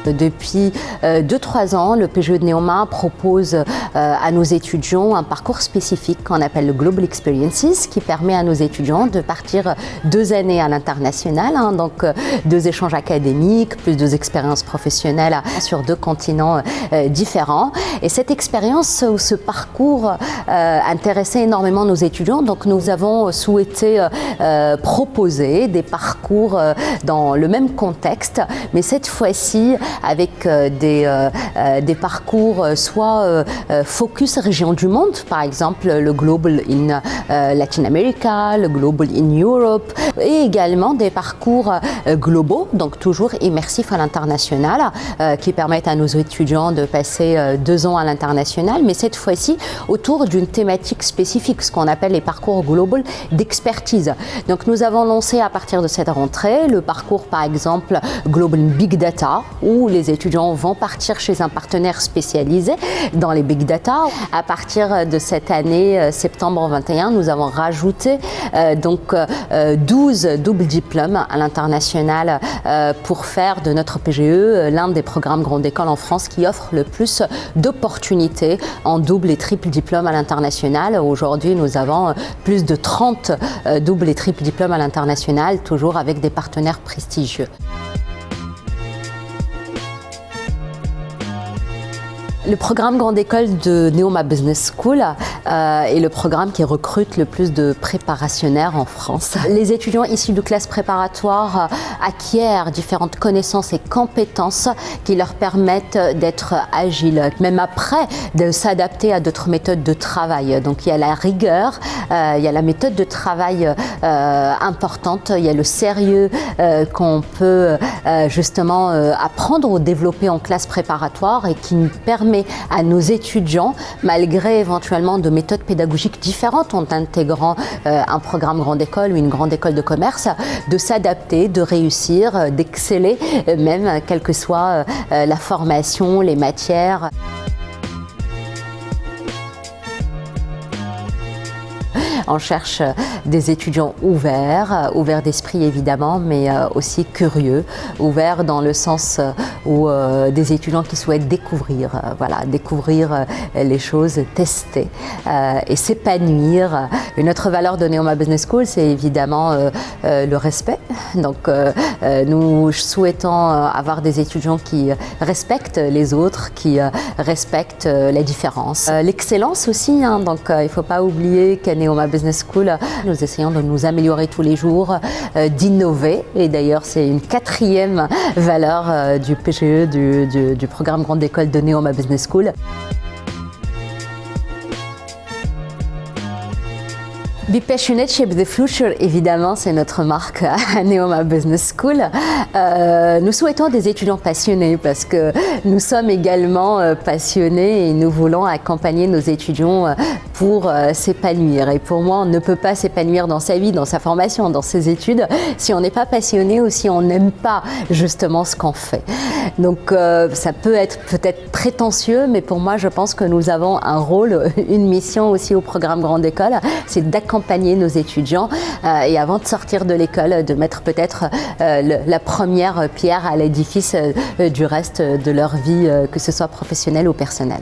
Depuis 2-3 ans, le PGE de Neoma propose à nos étudiants un parcours spécifique qu'on appelle le Global Experiences, qui permet à nos étudiants de partir 2 années à l'international, donc 2 échanges académiques, plus 2 expériences professionnelles sur 2 continents différents. Et cette expérience ou ce parcours intéressait énormément nos étudiants, donc nous avons souhaité proposer des parcours dans le même contexte, mais cette fois-ci avec des parcours soit focus région du monde, par exemple le Global in Latin America, le Global in Europe, et également des parcours globaux, donc toujours immersifs à l'international, qui permettent à nos étudiants de passer 2 ans à l'international, mais cette fois-ci autour d'une thématique spécifique, ce qu'on appelle les parcours global d'expertise. Donc nous avons lancé à partir de cette rentrée le parcours par exemple Global Big Data, où les étudiants vont partir chez un partenaire spécialisé dans les Big Data. À partir de cette année, septembre 21, nous avons rajouté 12 doubles diplômes à l'international pour faire de notre PGE l'un des programmes grande école en France qui offre le plus d'opportunités en double et triple diplôme à l'international. Aujourd'hui, nous avons plus de 30 doubles et triples diplômes à l'international, toujours avec des partenaires prestigieux. Le programme Grande École de Neoma Business School est le programme qui recrute le plus de préparationnaires en France. Les étudiants issus de classes préparatoires acquièrent différentes connaissances et compétences qui leur permettent d'être agiles, même après de s'adapter à d'autres méthodes de travail. Donc il y a la rigueur, il y a la méthode de travail importante, il y a le sérieux qu'on peut justement apprendre ou développer en classe préparatoire et qui nous permet à nos étudiants, malgré éventuellement de méthodes pédagogiques différentes en intégrant un programme grande école ou une grande école de commerce, de s'adapter, de réussir, d'exceller, même quelle que soit la formation, les matières. On cherche des étudiants ouverts d'esprit évidemment, mais aussi curieux, ouverts dans le sens où des étudiants qui souhaitent découvrir les choses, tester et s'épanouir. Une autre valeur de Neoma Business School, c'est évidemment le respect. Donc nous souhaitons avoir des étudiants qui respectent les autres, qui respectent la différence. L'excellence aussi, donc il ne faut pas oublier qu'à Neoma Business School, nous essayons de nous améliorer tous les jours, d'innover, et d'ailleurs c'est une 4e valeur du PGE, du programme Grande École de Neoma Business School. Be passionate, shape the future, évidemment, c'est notre marque à Neoma Business School. Nous souhaitons des étudiants passionnés parce que nous sommes également passionnés et nous voulons accompagner nos étudiants pour s'épanouir. Et pour moi, on ne peut pas s'épanouir dans sa vie, dans sa formation, dans ses études, si on n'est pas passionné ou si on n'aime pas justement ce qu'on fait. Donc ça peut être peut-être prétentieux, mais pour moi, je pense que nous avons un rôle, une mission aussi au programme Grande École, c'est d'accompagner nos étudiants et avant de sortir de l'école, de mettre peut-être la première pierre à l'édifice du reste de leur vie, que ce soit professionnelle ou personnelle.